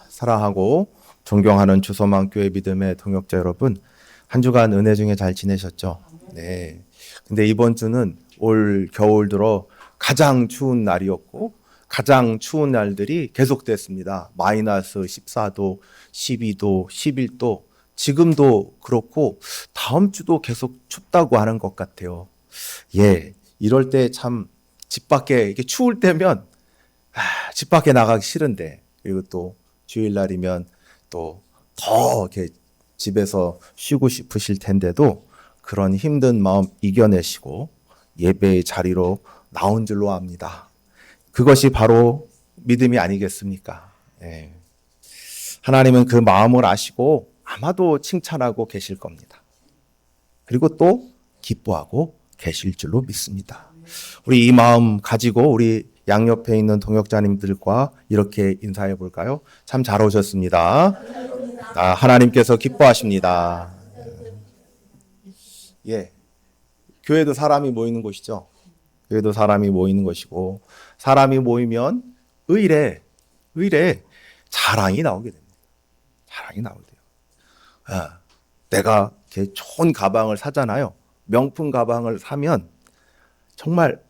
사랑하고 존경하는 주소망교회 믿음의 동역자 여러분, 한 주간 은혜 중에 잘 지내셨죠? 네. 근데 이번 주는 올 겨울 들어 가장 추운 날이었고, 가장 추운 날들이 계속됐습니다. 마이너스 14도, 12도, 11도, 지금도 그렇고, 다음 주도 계속 춥다고 하는 것 같아요. 예. 이럴 때 참 집 밖에, 이렇게 추울 때면, 집 밖에 나가기 싫은데, 그리고 또 주일날이면 또 더 이렇게 집에서 쉬고 싶으실 텐데도 그런 힘든 마음 이겨내시고 예배의 자리로 나온 줄로 압니다. 그것이 바로 믿음이 아니겠습니까? 예. 하나님은 그 마음을 아시고 아마도 칭찬하고 계실 겁니다. 그리고 또 기뻐하고 계실 줄로 믿습니다. 우리 이 마음 가지고 우리 양옆에 있는 동역자님들과 이렇게 인사해 볼까요? 참 잘 오셨습니다. 하나님께서 기뻐하십니다. 예. 교회도 사람이 모이는 곳이죠. 교회도 사람이 모이는 것이고, 사람이 모이면 의례 자랑이 나오게 됩니다. 자랑이 나오게 돼요. 내가 이렇게 좋은 가방을 사잖아요. 명품 가방을 사면 정말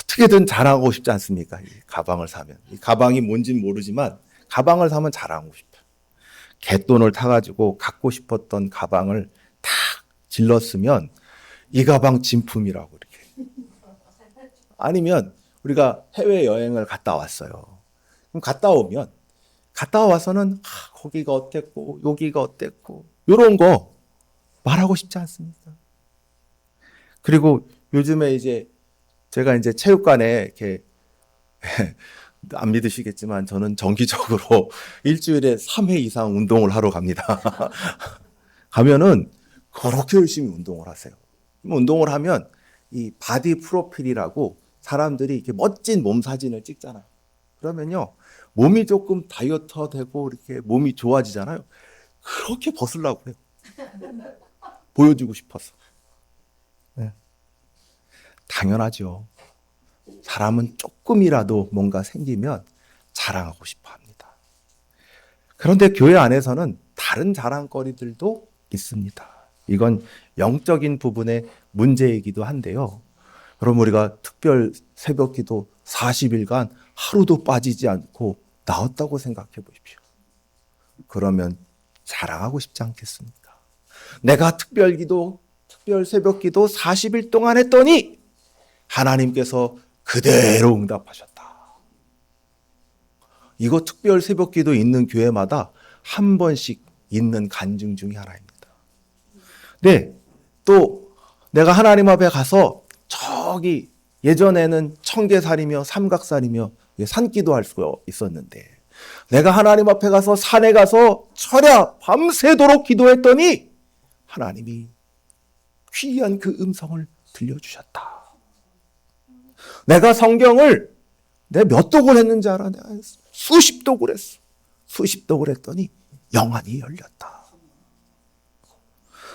어떻게든 자랑하고 싶지 않습니까? 이 가방을 사면. 이 가방이 뭔지는 모르지만 가방을 사면 자랑하고 싶어요. 갯돈을 타가지고 갖고 싶었던 가방을 탁 질렀으면 이 가방 진품이라고 이렇게. 아니면 우리가 해외여행을 갔다 왔어요. 그럼 갔다 와서는 거기가 어땠고 여기가 어땠고 이런 거 말하고 싶지 않습니까? 그리고 요즘에 제가 체육관에 이렇게 안 믿으시겠지만 저는 정기적으로 일주일에 3회 이상 운동을 하러 갑니다. 가면은 그렇게 열심히 운동을 하세요. 운동을 하면 이 바디 프로필이라고 사람들이 이렇게 멋진 몸 사진을 찍잖아요. 그러면요, 몸이 조금 다이어트 되고 이렇게 몸이 좋아지잖아요. 그렇게 벗으려고 해요. 보여주고 싶어서. 네. 당연하죠. 사람은 조금이라도 뭔가 생기면 자랑하고 싶어 합니다. 그런데 교회 안에서는 다른 자랑거리들도 있습니다. 이건 영적인 부분의 문제이기도 한데요. 여러분, 우리가 특별 새벽 기도 40일간 하루도 빠지지 않고 나왔다고 생각해 보십시오. 그러면 자랑하고 싶지 않겠습니까? 내가 특별 새벽 기도 40일 동안 했더니 하나님께서 그대로 응답하셨다. 이거 특별 새벽 기도 있는 교회마다 한 번씩 있는 간증 중에 하나입니다. 네, 또 내가 하나님 앞에 가서 저기 예전에는 청계살이며 삼각살이며 산기도 할 수가 있었는데 내가 하나님 앞에 가서 산에 가서 철야 밤새도록 기도했더니 하나님이 귀한 그 음성을 들려주셨다. 내가 성경을 내가 몇 독을 했는지 알아? 내가 수십 독을 했어. 수십 독을 했더니 영안이 열렸다.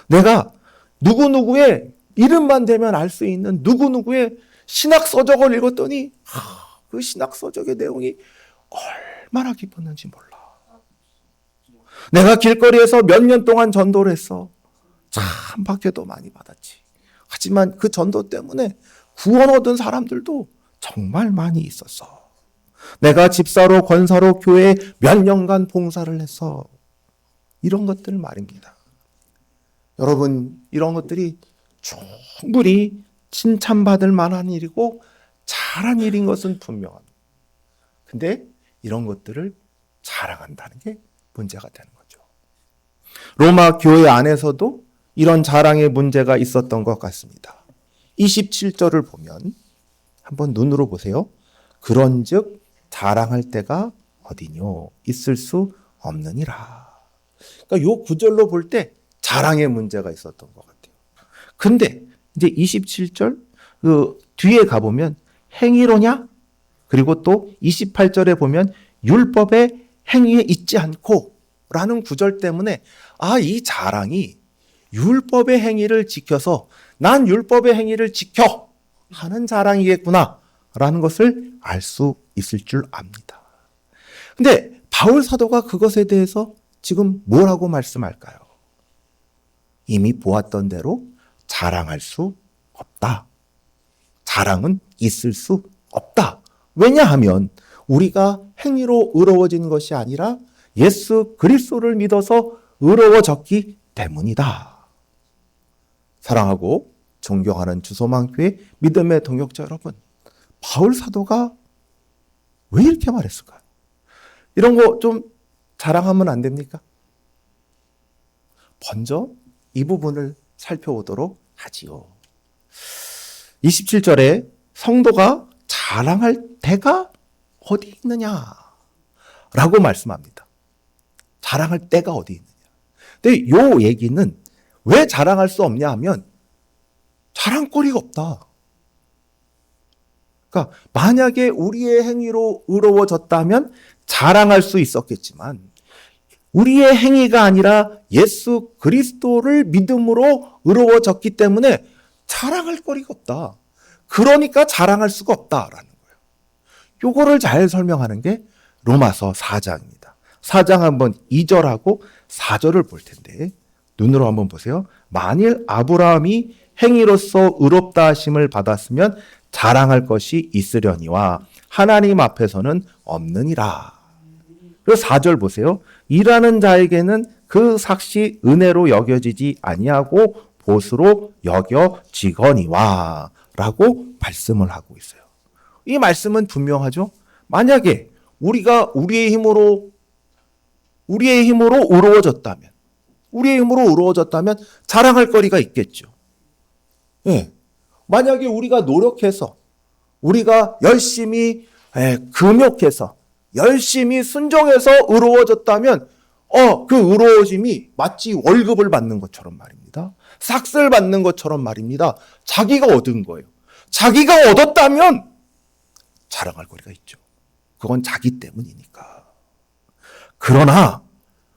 내가 누구누구의 이름만 대면 알 수 있는 누구누구의 신학서적을 읽었더니 그 신학서적의 내용이 얼마나 깊었는지 몰라. 내가 길거리에서 몇 년 동안 전도를 했어. 참 박해도 많이 받았지. 하지만 그 전도 때문에 구원 얻은 사람들도 정말 많이 있었어. 내가 집사로 권사로 교회에 몇 년간 봉사를 했어. 이런 것들 말입니다. 여러분, 이런 것들이 충분히 칭찬받을 만한 일이고 잘한 일인 것은 분명합니다. 근데 이런 것들을 자랑한다는 게 문제가 되는 거죠. 로마 교회 안에서도 이런 자랑의 문제가 있었던 것 같습니다. 27절을 보면 한번 눈으로 보세요. 그런즉 자랑할 때가 어디뇨? 있을 수 없느니라. 그러니까 요 구절로 볼 때 자랑의 문제가 있었던 것 같아요. 근데 이제 27절 그 뒤에 가보면 행위로냐? 그리고 또 28절에 보면 율법의 행위에 있지 않고 라는 구절 때문에 이 자랑이 율법의 행위를 지켜서 난 율법의 행위를 지켜 하는 자랑이겠구나 라는 것을 알 수 있을 줄 압니다. 근데 바울 사도가 그것에 대해서 지금 뭐라고 말씀할까요? 이미 보았던 대로 자랑할 수 없다. 자랑은 있을 수 없다. 왜냐하면 우리가 행위로 의로워진 것이 아니라 예수 그리스도를 믿어서 의로워졌기 때문이다. 사랑하고 존경하는 주소망교회 믿음의 동역자 여러분, 바울 사도가 왜 이렇게 말했을까요? 이런 거 좀 자랑하면 안 됩니까? 먼저 이 부분을 살펴보도록 하지요. 27절에 성도가 자랑할 때가 어디 있느냐 라고 말씀합니다. 자랑할 때가 어디 있느냐. 근데 이 얘기는 왜 자랑할 수 없냐 하면 자랑거리가 없다. 그러니까 만약에 우리의 행위로 의로워졌다면 자랑할 수 있었겠지만 우리의 행위가 아니라 예수 그리스도를 믿음으로 의로워졌기 때문에 자랑할 거리가 없다. 그러니까 자랑할 수가 없다라는 거예요. 요거를 잘 설명하는 게 로마서 4장입니다. 4장 한번 2절하고 4절을 볼 텐데 눈으로 한번 보세요. 만일 아브라함이 행위로서 의롭다 하심을 받았으면 자랑할 것이 있으려니와 하나님 앞에서는 없느니라. 그리고 4절 보세요. 일하는 자에게는 그 삭시 은혜로 여겨지지 아니하고 보수로 여겨지거니와 라고 말씀을 하고 있어요. 이 말씀은 분명하죠. 만약에 우리가 우리의 힘으로 의로워졌다면 자랑할 거리가 있겠죠. 예. 만약에 우리가 노력해서 우리가 열심히 금욕해서 열심히 순종해서 의로워졌다면 그 의로워짐이 마치 월급을 받는 것처럼 말입니다. 삭스를 받는 것처럼 말입니다. 자기가 얻은 거예요. 자기가 얻었다면 자랑할 거리가 있죠. 그건 자기 때문이니까. 그러나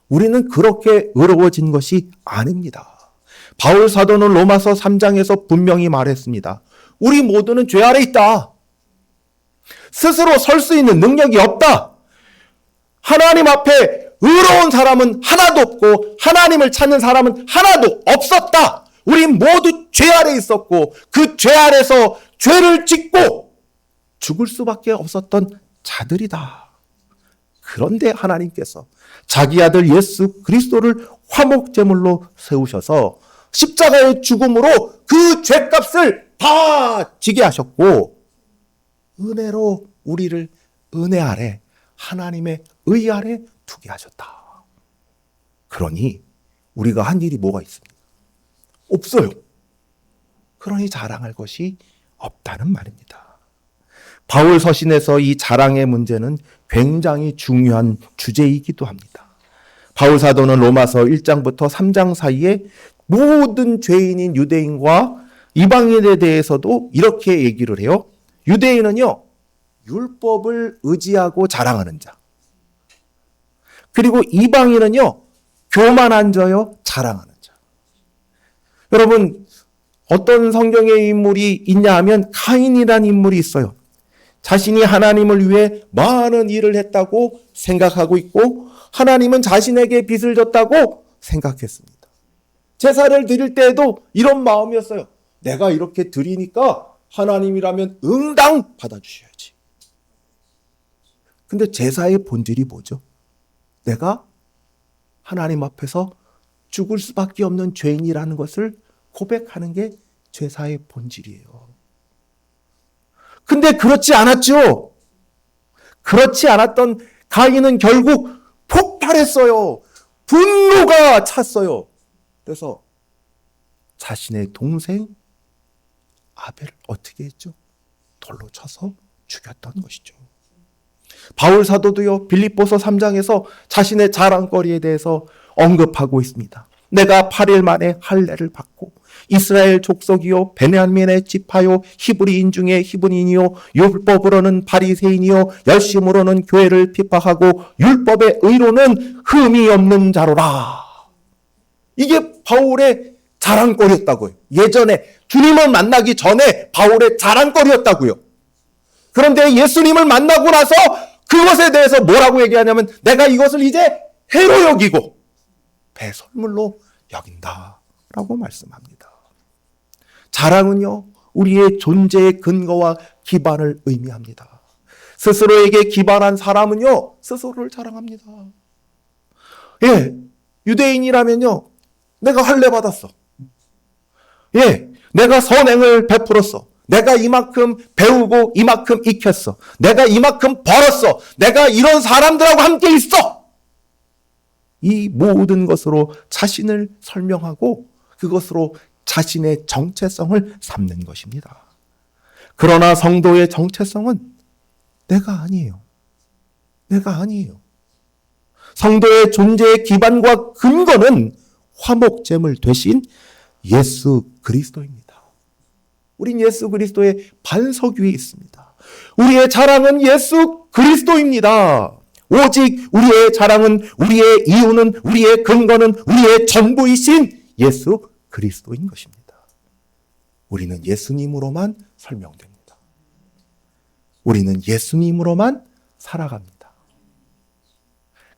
우리는 그렇게 의로워진 것이 아닙니다. 바울 사도는 로마서 3장에서 분명히 말했습니다. 우리 모두는 죄 아래 있다. 스스로 설 수 있는 능력이 없다. 하나님 앞에 의로운 사람은 하나도 없고 하나님을 찾는 사람은 하나도 없었다. 우리 모두 죄 아래 있었고 그 죄 아래서 죄를 짓고 죽을 수밖에 없었던 자들이다. 그런데 하나님께서 자기 아들 예수 그리스도를 화목제물로 세우셔서 십자가의 죽음으로 그 죄값을 다 지게 하셨고 은혜로 우리를 은혜 아래 하나님의 의 아래 두게 하셨다. 그러니 우리가 한 일이 뭐가 있습니까? 없어요. 그러니 자랑할 것이 없다는 말입니다. 바울 서신에서 이 자랑의 문제는 굉장히 중요한 주제이기도 합니다. 바울 사도는 로마서 1장부터 3장 사이에 모든 죄인인 유대인과 이방인에 대해서도 이렇게 얘기를 해요. 유대인은요, 율법을 의지하고 자랑하는 자. 그리고 이방인은요, 교만한 자요, 자랑하는 자. 여러분, 어떤 성경의 인물이 있냐 하면 가인이라는 인물이 있어요. 자신이 하나님을 위해 많은 일을 했다고 생각하고 있고 하나님은 자신에게 빚을 졌다고 생각했습니다. 제사를 드릴 때에도 이런 마음이었어요. 내가 이렇게 드리니까 하나님이라면 응당 받아주셔야지. 근데 제사의 본질이 뭐죠? 내가 하나님 앞에서 죽을 수밖에 없는 죄인이라는 것을 고백하는 게 제사의 본질이에요. 근데 그렇지 않았죠. 그렇지 않았던 가인은 결국 폭발했어요. 분노가 찼어요. 그래서 자신의 동생 아벨을 어떻게 했죠? 돌로 쳐서 죽였던 것이죠. 바울 사도도요, 빌립보서 3장에서 자신의 자랑거리에 대해서 언급하고 있습니다. 내가 8일 만에 할례를 받고 이스라엘 족속이요 베냐민의 지파요 히브리인 중에 히브리인이요 율법으로는 바리새인이요 열심으로는 교회를 핍박하고 율법의 의로는 흠이 없는 자로라. 이게 바울의 자랑거리였다고요. 예전에 주님을 만나기 전에 바울의 자랑거리였다고요. 그런데 예수님을 만나고 나서 그것에 대해서 뭐라고 얘기하냐면 내가 이것을 이제 해로 여기고 배설물로 여긴다라고 말씀합니다. 자랑은요, 우리의 존재의 근거와 기반을 의미합니다. 스스로에게 기반한 사람은요, 스스로를 자랑합니다. 예, 유대인이라면요, 내가 할례 받았어. 예, 내가 선행을 베풀었어. 내가 이만큼 배우고 이만큼 익혔어. 내가 이만큼 벌었어. 내가 이런 사람들하고 함께 있어. 이 모든 것으로 자신을 설명하고 그것으로 자신의 정체성을 삼는 것입니다. 그러나 성도의 정체성은 내가 아니에요. 내가 아니에요. 성도의 존재의 기반과 근거는 화목제물 되신 예수 그리스도입니다. 우린 예수 그리스도의 반석 위에 있습니다. 우리의 자랑은 예수 그리스도입니다. 오직 우리의 자랑은, 우리의 이유는, 우리의 근거는, 우리의 전부이신 예수 그리스도인 것입니다. 우리는 예수님으로만 설명됩니다. 우리는 예수님으로만 살아갑니다.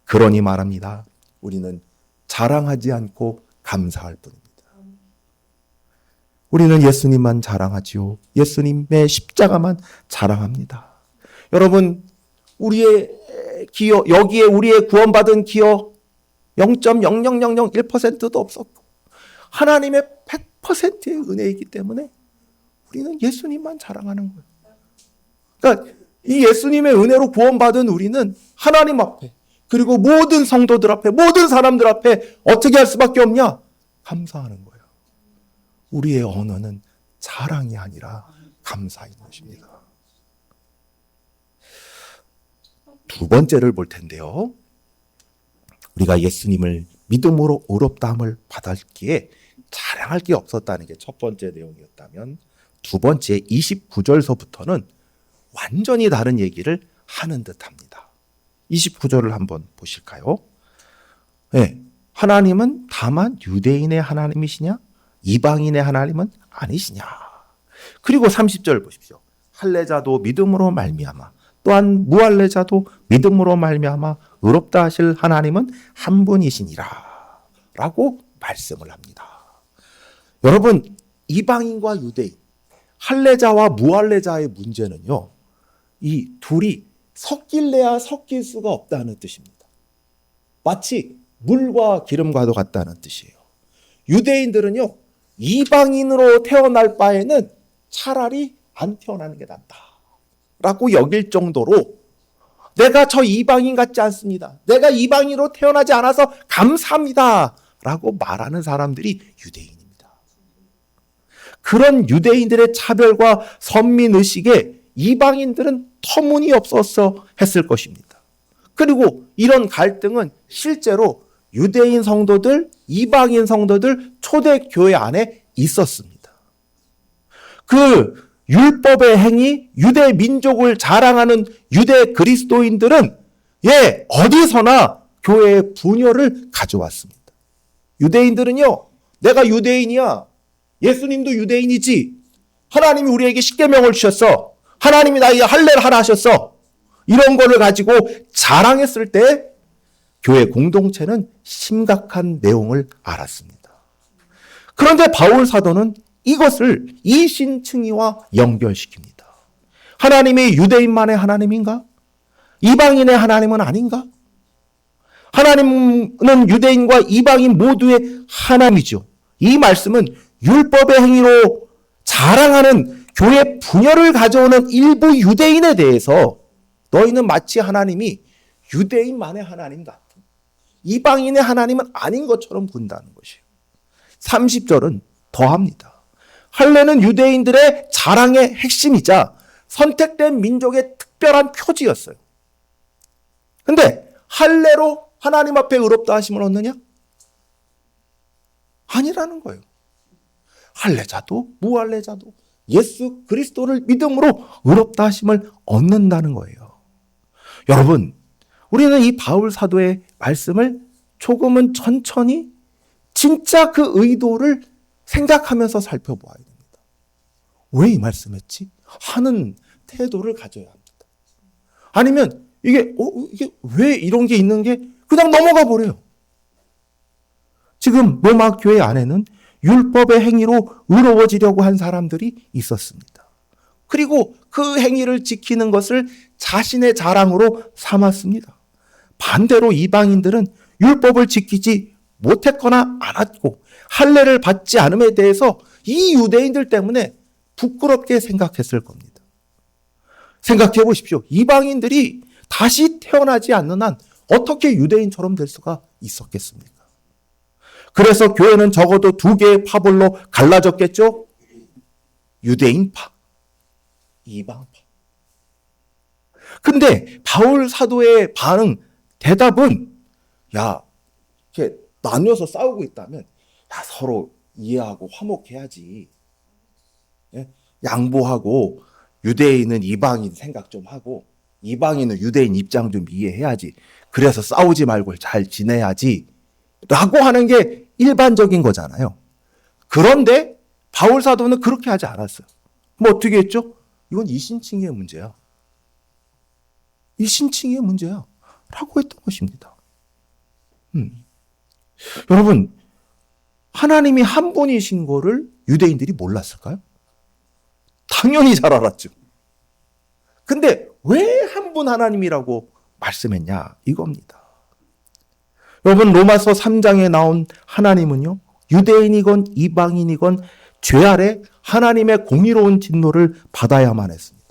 그러니 말합니다. 우리는 자랑하지 않고 감사할 뿐입니다. 우리는 예수님만 자랑하지요. 예수님의 십자가만 자랑합니다. 여러분, 우리의 기여, 여기에 우리의 구원받은 기여 0.00001%도 없었고 하나님의 100%의 은혜이기 때문에 우리는 예수님만 자랑하는 거예요. 그러니까 이 예수님의 은혜로 구원받은 우리는 하나님 앞에, 그리고 모든 성도들 앞에, 모든 사람들 앞에 어떻게 할 수밖에 없냐? 감사하는 거예요. 우리의 언어는 자랑이 아니라 감사인 것입니다. 두 번째를 볼 텐데요. 우리가 예수님을 믿음으로 의롭다함을 받았기에 자랑할 게 없었다는 게 첫 번째 내용이었다면, 두 번째 29절서부터는 완전히 다른 얘기를 하는 듯합니다. 29절을 한번 보실까요? 네, 하나님은 다만 유대인의 하나님이시냐? 이방인의 하나님은 아니시냐? 그리고 30절 보십시오. 할례자도 믿음으로 말미암아, 또한 무할례자도 믿음으로 말미암아 의롭다 하실 하나님은 한 분이시니라 라고 말씀을 합니다. 여러분, 이방인과 유대인, 할례자와 무할례자의 문제는요, 이 둘이 섞일래야 섞일 수가 없다는 뜻입니다. 마치 물과 기름과도 같다는 뜻이에요. 유대인들은요, 이방인으로 태어날 바에는 차라리 안 태어나는 게 낫다 라고 여길 정도로, 내가 저 이방인 같지 않습니다, 내가 이방인으로 태어나지 않아서 감사합니다 라고 말하는 사람들이 유대인입니다. 그런 유대인들의 차별과 선민의식에 이방인들은 터무니없어서 했을 것입니다. 그리고 이런 갈등은 실제로 유대인 성도들, 이방인 성도들 초대교회 안에 있었습니다. 그 율법의 행위, 유대 민족을 자랑하는 유대 그리스도인들은 어디서나 교회의 분열을 가져왔습니다. 유대인들은요, 내가 유대인이야, 예수님도 유대인이지, 하나님이 우리에게 십계명을 주셨어, 하나님이 나에게 할례를 하라 하셨어, 이런 거를 가지고 자랑했을 때 교회 공동체는 심각한 내용을 알았습니다. 그런데 바울 사도는 이것을 이신층이와 연결시킵니다. 하나님이 유대인만의 하나님인가? 이방인의 하나님은 아닌가? 하나님은 유대인과 이방인 모두의 하나님이죠. 이 말씀은 율법의 행위로 자랑하는 교회 분열을 가져오는 일부 유대인에 대해서 너희는 마치 하나님이 유대인만의 하나님 같은, 이방인의 하나님은 아닌 것처럼 본다는 것이에요. 30절은 더합니다. 할례는 유대인들의 자랑의 핵심이자 선택된 민족의 특별한 표지였어요. 근데 할례로 하나님 앞에 의롭다 하심을 얻느냐? 아니라는 거예요. 할례자도 무할례자도 예수 그리스도를 믿음으로 의롭다 하심을 얻는다는 거예요. 여러분, 우리는 이 바울 사도의 말씀을 조금은 천천히 진짜 그 의도를 생각하면서 살펴보아야 됩니다. 왜 이 말씀했지? 하는 태도를 가져야 합니다. 아니면 이게 왜 이런 게 있는 게 그냥 넘어가 버려요. 지금 로마 교회 안에는 율법의 행위로 의로워지려고 한 사람들이 있었습니다. 그리고 그 행위를 지키는 것을 자신의 자랑으로 삼았습니다. 반대로 이방인들은 율법을 지키지 못했거나 않았고 할례를 받지 않음에 대해서 이 유대인들 때문에 부끄럽게 생각했을 겁니다. 생각해 보십시오. 이방인들이 다시 태어나지 않는 한 어떻게 유대인처럼 될 수가 있었겠습니까? 그래서 교회는 적어도 두 개의 파벌로 갈라졌겠죠? 유대인파, 이방파. 근데 바울 사도의 대답은 이렇게 나뉘어서 싸우고 있다면 서로 이해하고 화목해야지. 양보하고 유대인은 이방인 생각 좀 하고 이방인은 유대인 입장 좀 이해해야지. 그래서 싸우지 말고 잘 지내야지. 라고 하는 게 일반적인 거잖아요. 그런데 바울 사도는 그렇게 하지 않았어요. 뭐 어떻게 했죠? 이건 이신칭의 문제야. 이신칭의 문제야. 라고 했던 것입니다. 여러분, 하나님이 한 분이신 거를 유대인들이 몰랐을까요? 당연히 잘 알았죠. 근데 왜 한 분 하나님이라고 말씀했냐? 이겁니다. 여러분, 로마서 3장에 나온 하나님은요, 유대인이건 이방인이건 죄 아래 하나님의 공의로운 진노를 받아야만 했습니다.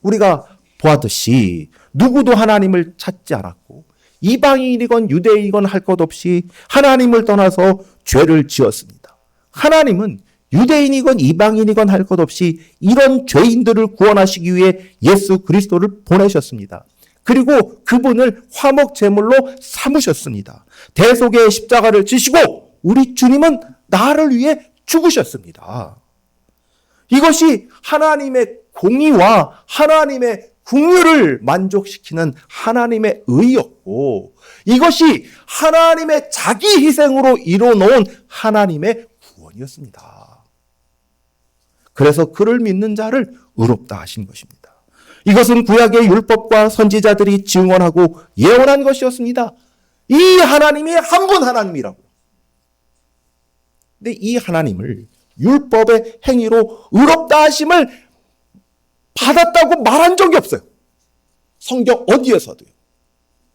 우리가 보았듯이 누구도 하나님을 찾지 않았고 이방인이건 유대인이건 할 것 없이 하나님을 떠나서 죄를 지었습니다. 하나님은 유대인이건 이방인이건 할 것 없이 이런 죄인들을 구원하시기 위해 예수 그리스도를 보내셨습니다. 그리고 그분을 화목 제물로 삼으셨습니다. 대속의 십자가를 지시고 우리 주님은 나를 위해 죽으셨습니다. 이것이 하나님의 공의와 하나님의 긍휼을 만족시키는 하나님의 의였고 이것이 하나님의 자기 희생으로 이뤄놓은 하나님의 구원이었습니다. 그래서 그를 믿는 자를 의롭다 하신 것입니다. 이것은 구약의 율법과 선지자들이 증언하고 예언한 것이었습니다. 이 하나님이 한 분 하나님이라고. 근데 이 하나님을 율법의 행위로 의롭다 하심을 받았다고 말한 적이 없어요. 성경 어디에서도요.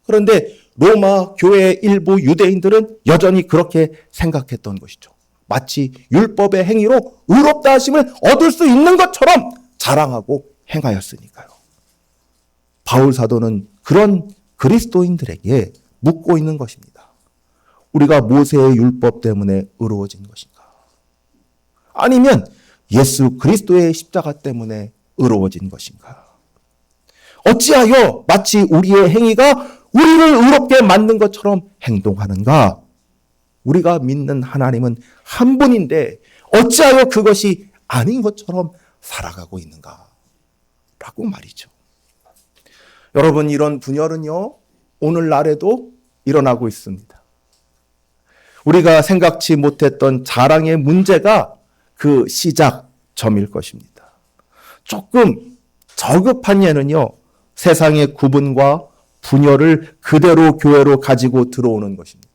그런데 로마 교회의 일부 유대인들은 여전히 그렇게 생각했던 것이죠. 마치 율법의 행위로 의롭다 하심을 얻을 수 있는 것처럼 자랑하고 행하였으니까요. 바울 사도는 그런 그리스도인들에게 묻고 있는 것입니다. 우리가 모세의 율법 때문에 의로워진 것인가? 아니면 예수 그리스도의 십자가 때문에 의로워진 것인가? 어찌하여 마치 우리의 행위가 우리를 의롭게 만든 것처럼 행동하는가? 우리가 믿는 하나님은 한 분인데 어찌하여 그것이 아닌 것처럼 살아가고 있는가? 라고 말이죠. 여러분, 이런 분열은요, 오늘날에도 일어나고 있습니다. 우리가 생각지 못했던 자랑의 문제가 그 시작점일 것입니다. 조금 저급한 예는요, 세상의 구분과 분열을 그대로 교회로 가지고 들어오는 것입니다.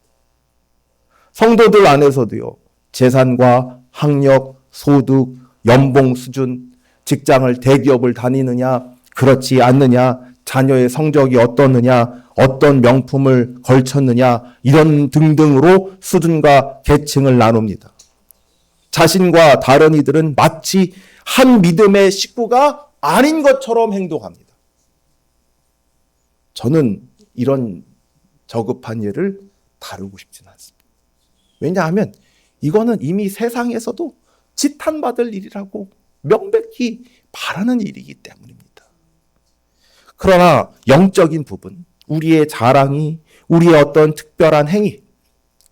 성도들 안에서도요, 재산과 학력, 소득, 연봉 수준, 직장을 대기업을 다니느냐, 그렇지 않느냐, 자녀의 성적이 어떻느냐, 어떤 명품을 걸쳤느냐, 이런 등등으로 수준과 계층을 나눕니다. 자신과 다른 이들은 마치 한 믿음의 식구가 아닌 것처럼 행동합니다. 저는 이런 저급한 예를 다루고 싶지는 않습니다. 왜냐하면 이거는 이미 세상에서도 지탄받을 일이라고 명백히 바라는 일이기 때문입니다. 그러나 영적인 부분, 우리의 자랑이, 우리의 어떤 특별한 행위,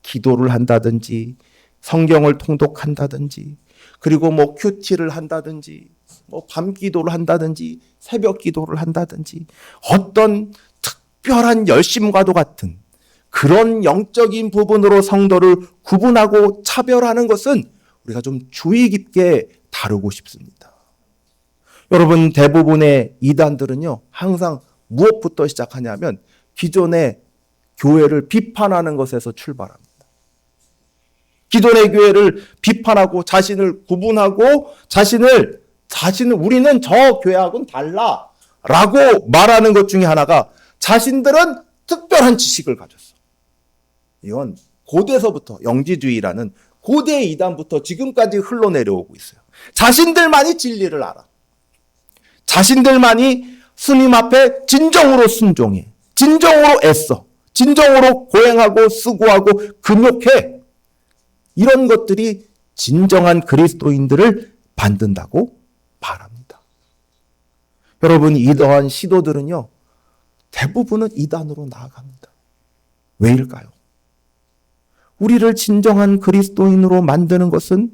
기도를 한다든지 성경을 통독한다든지 그리고 큐티를 한다든지 밤기도를 한다든지 새벽 기도를 한다든지 어떤 특별한 열심과도 같은 그런 영적인 부분으로 성도를 구분하고 차별하는 것은 우리가 좀 주의 깊게 다루고 싶습니다. 여러분, 대부분의 이단들은요, 항상 무엇부터 시작하냐면 기존의 교회를 비판하는 것에서 출발합니다. 기존의 교회를 비판하고 자신을 구분하고 자신을 우리는 저 교회하고는 달라라고 말하는 것 중에 하나가 자신들은 특별한 지식을 가졌어. 이건 고대서부터 영지주의라는 고대 이단부터 지금까지 흘러내려오고 있어요. 자신들만이 진리를 알아. 자신들만이 스님 앞에 진정으로 순종해. 진정으로 애써. 진정으로 고행하고 수고하고 금욕해. 이런 것들이 진정한 그리스도인들을 만든다고 말합니다. 여러분, 이러한 시도들은요, 대부분은 이단으로 나아갑니다. 왜일까요? 우리를 진정한 그리스도인으로 만드는 것은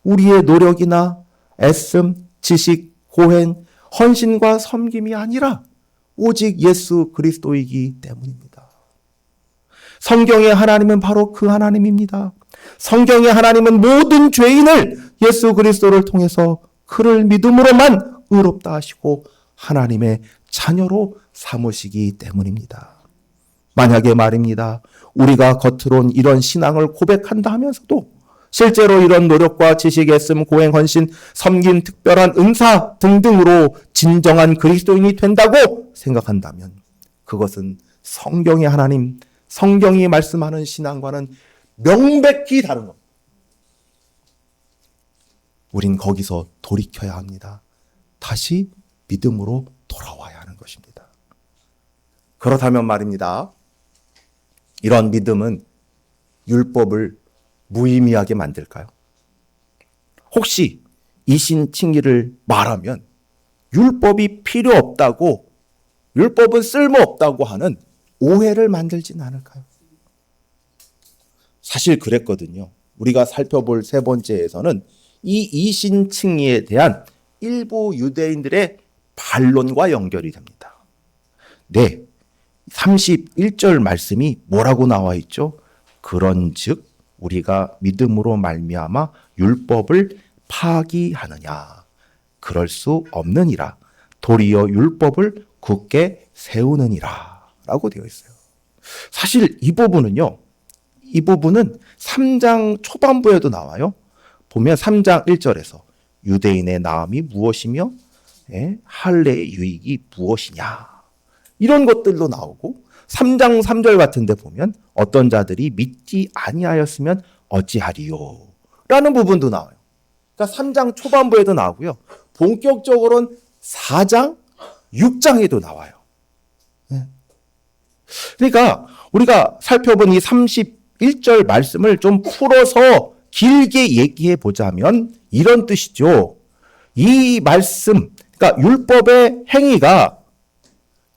우리의 노력이나 애씀, 지식, 고행, 헌신과 섬김이 아니라 오직 예수 그리스도이기 때문입니다. 성경의 하나님은 바로 그 하나님입니다. 성경의 하나님은 모든 죄인을 예수 그리스도를 통해서 그를 믿음으로만 의롭다 하시고 하나님의 자녀로 삼으시기 때문입니다. 만약에 말입니다, 우리가 겉으론 이런 신앙을 고백한다 하면서도 실제로 이런 노력과 지식, 애씀, 고행, 헌신, 섬김, 특별한 은사 등등으로 진정한 그리스도인이 된다고 생각한다면 그것은 성경의 하나님, 성경이 말씀하는 신앙과는 명백히 다른 겁니다. 우린 거기서 돌이켜야 합니다. 다시 믿음으로 돌아와야 하는 것입니다. 그렇다면 말입니다, 이런 믿음은 율법을 무의미하게 만들까요? 혹시 이신칭의를 말하면 율법이 필요 없다고, 율법은 쓸모없다고 하는 오해를 만들진 않을까요? 사실 그랬거든요. 우리가 살펴볼 세 번째에서는 이 이신칭의에 대한 일부 유대인들의 반론과 연결이 됩니다. 네, 31절 말씀이 뭐라고 나와 있죠? 그런즉 우리가 믿음으로 말미암아 율법을 파기하느냐? 그럴 수 없느니라. 도리어 율법을 굳게 세우느니라 라고 되어 있어요. 사실 이 부분은 3장 초반부에도 나와요. 보면 3장 1절에서 유대인의 나음이 무엇이며 할례의 유익이 무엇이냐, 이런 것들도 나오고 3장 3절 같은 데 보면 어떤 자들이 믿지 아니하였으면 어찌하리요 라는 부분도 나와요. 그러니까 3장 초반부에도 나오고요. 본격적으로는 4장, 6장에도 나와요. 그러니까 우리가 살펴본 이 31절 말씀을 좀 풀어서 길게 얘기해 보자면 이런 뜻이죠. 이 말씀, 그러니까 율법의 행위가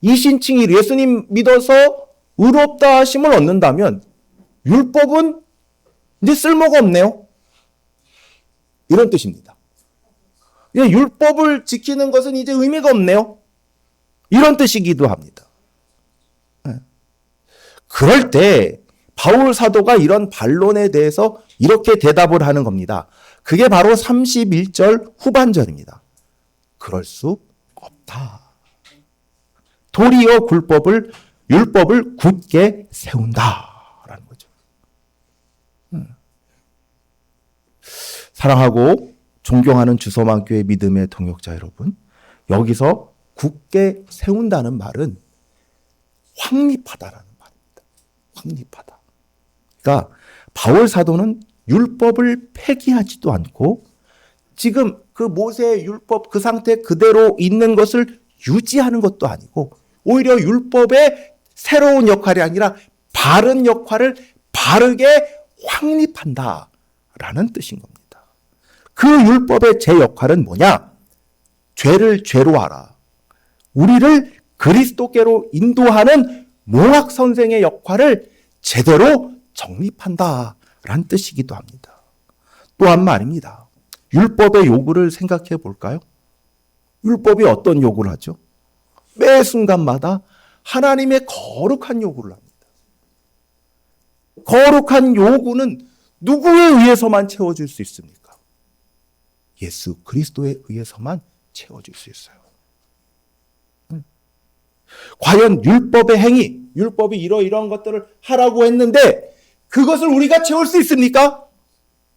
이신칭의 예수님 믿어서 의롭다 하심을 얻는다면 율법은 이제 쓸모가 없네요. 이런 뜻입니다. 율법을 지키는 것은 이제 의미가 없네요. 이런 뜻이기도 합니다. 그럴 때 바울 사도가 이런 반론에 대해서 이렇게 대답을 하는 겁니다. 그게 바로 31절 후반절입니다. 그럴 수 없다. 도리어 율법을 굳게 세운다라는 거죠. 사랑하고 존경하는 주소만교회 믿음의 동역자 여러분, 여기서 굳게 세운다는 말은 확립하다라는 말입니다. 확립하다. 그러니까 바울 사도는 율법을 폐기하지도 않고 지금 그 모세의 율법 그 상태 그대로 있는 것을 유지하는 것도 아니고 오히려 율법의 새로운 역할이 아니라 바른 역할을 바르게 확립한다라는 뜻인 겁니다. 그 율법의 제 역할은 뭐냐? 죄를 죄로 하라. 우리를 그리스도께로 인도하는 몽학 선생의 역할을 제대로 정립한다라는 뜻이기도 합니다. 또한 말입니다. 율법의 요구를 생각해 볼까요? 율법이 어떤 요구를 하죠? 매 순간마다 하나님의 거룩한 요구를 합니다. 거룩한 요구는 누구에 의해서만 채워질 수 있습니까? 예수 그리스도에 의해서만 채워질 수 있어요. 과연 율법의 행위, 율법이 이러이러한 것들을 하라고 했는데 그것을 우리가 채울 수 있습니까?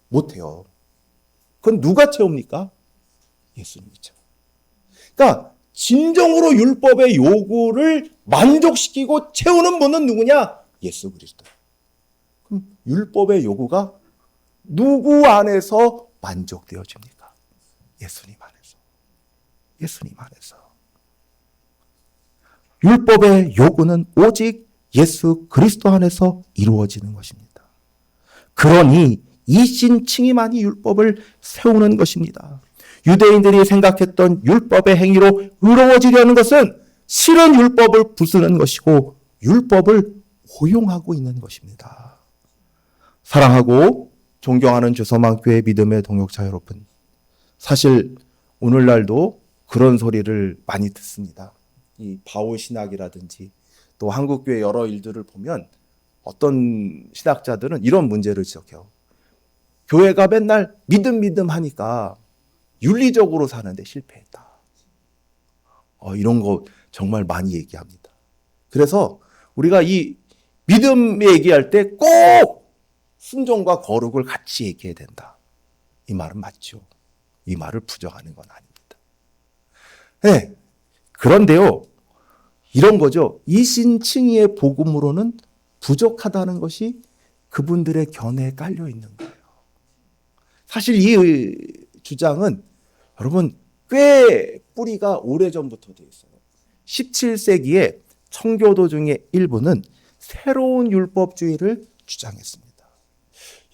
못해요. 그건 누가 채웁니까? 예수님이 채워. 그러니까 진정으로 율법의 요구를 만족시키고 채우는 분은 누구냐? 예수 그리스도. 그럼 율법의 요구가 누구 안에서 만족되어집니까? 예수님 안에서. 예수님 안에서. 율법의 요구는 오직 예수 그리스도 안에서 이루어지는 것입니다. 그러니 이신칭의만이 율법을 세우는 것입니다. 유대인들이 생각했던 율법의 행위로 의로워지려는 것은 실은 율법을 부수는 것이고 율법을 오용하고 있는 것입니다. 사랑하고 존경하는 주서망교회 믿음의 동역자 여러분, 사실 오늘날도 그런 소리를 많이 듣습니다. 이 바오 신학이라든지 또 한국교회 여러 일들을 보면 어떤 신학자들은 이런 문제를 지적해요. 교회가 맨날 믿음 하니까 윤리적으로 사는데 실패했다. 이런 거 정말 많이 얘기합니다. 그래서 우리가 이 믿음 얘기할 때 꼭 순종과 거룩을 같이 얘기해야 된다. 이 말은 맞죠. 이 말을 부정하는 건 아닙니다. 네. 그런데요, 이런 거죠. 이신칭의의 복음으로는 부족하다는 것이 그분들의 견해에 깔려 있는 거예요. 사실 이 주장은 여러분 꽤 뿌리가 오래전부터 돼 있어요. 17세기에 청교도 중에 일부는 새로운 율법주의를 주장했습니다.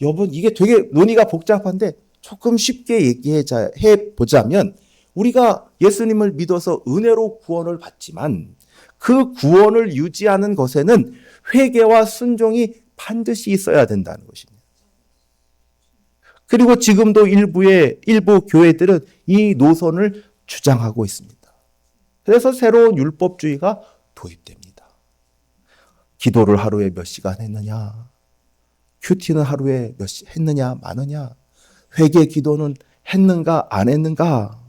여러분 이게 되게 논의가 복잡한데 조금 쉽게 얘기해 보자면 우리가 예수님을 믿어서 은혜로 구원을 받지만 그 구원을 유지하는 것에는 회개와 순종이 반드시 있어야 된다는 것입니다. 그리고 지금도 일부 교회들은 이 노선을 주장하고 있습니다. 그래서 새로운 율법주의가 도입됩니다. 기도를 하루에 몇 시간 했느냐? 큐티는 하루에 몇 시 했느냐 마느냐? 회개 기도는 했는가 안 했는가?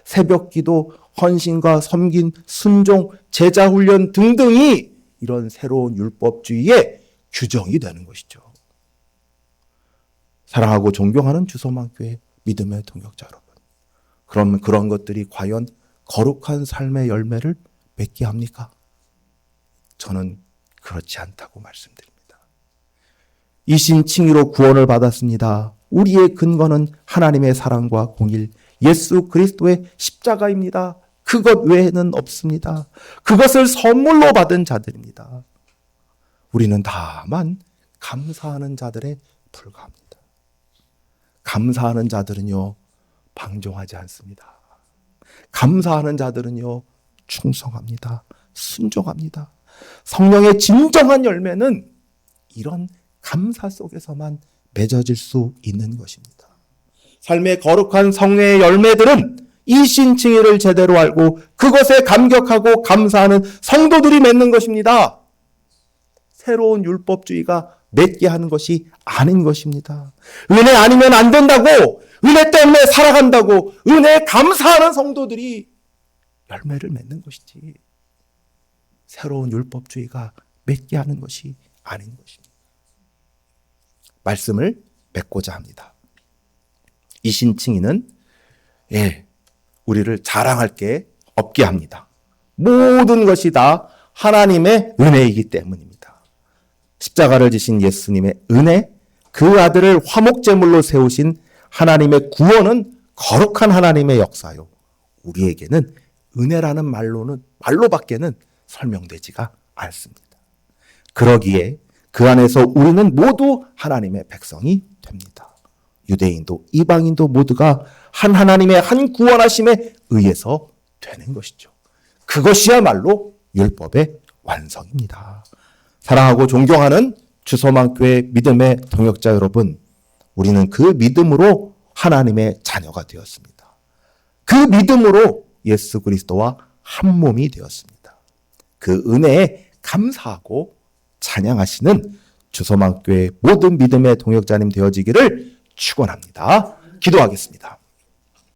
새벽 기도, 헌신과 섬긴, 순종, 제자 훈련 등등이 이런 새로운 율법주의의 규정이 되는 것이죠. 사랑하고 존경하는 주서망교회 믿음의 동역자 여러분. 그러면 그런 것들이 과연 거룩한 삶의 열매를 맺게 합니까? 저는 그렇지 않다고 말씀드립니다. 이신칭의로 구원을 받았습니다. 우리의 근거는 하나님의 사랑과 공일, 예수 그리스도의 십자가입니다. 그것 외에는 없습니다. 그것을 선물로 받은 자들입니다. 우리는 다만 감사하는 자들에 불과합니다. 감사하는 자들은요, 방종하지 않습니다. 감사하는 자들은요, 충성합니다. 순종합니다. 성령의 진정한 열매는 이런 감사 속에서만 맺어질 수 있는 것입니다. 삶의 거룩한 성례의 열매들은 이신칭의를 제대로 알고 그것에 감격하고 감사하는 성도들이 맺는 것입니다. 새로운 율법주의가 맺게 하는 것이 아닌 것입니다. 은혜 아니면 안 된다고, 은혜 때문에 살아간다고, 은혜에 감사하는 성도들이 열매를 맺는 것이지 새로운 율법주의가 맺게 하는 것이 아닌 것입니다. 말씀을 맺고자 합니다. 이신칭의는 우리를 자랑할 게 없게 합니다. 모든 것이 다 하나님의 은혜이기 때문입니다. 십자가를 지신 예수님의 은혜, 그 아들을 화목제물로 세우신 하나님의 구원은 거룩한 하나님의 역사요. 우리에게는 은혜라는 말로밖에는 설명되지가 않습니다. 그러기에 그 안에서 우리는 모두 하나님의 백성이 됩니다. 유대인도 이방인도 모두가 한 하나님의 한 구원하심에 의해서 되는 것이죠. 그것이야말로 율법의 완성입니다. 사랑하고 존경하는 주서망교회 믿음의 동역자 여러분, 우리는 그 믿음으로 하나님의 자녀가 되었습니다. 그 믿음으로 예수 그리스도와 한 몸이 되었습니다. 그 은혜에 감사하고 찬양하시는 주서망교회 모든 믿음의 동역자님 되어지기를 축원합니다. 기도하겠습니다.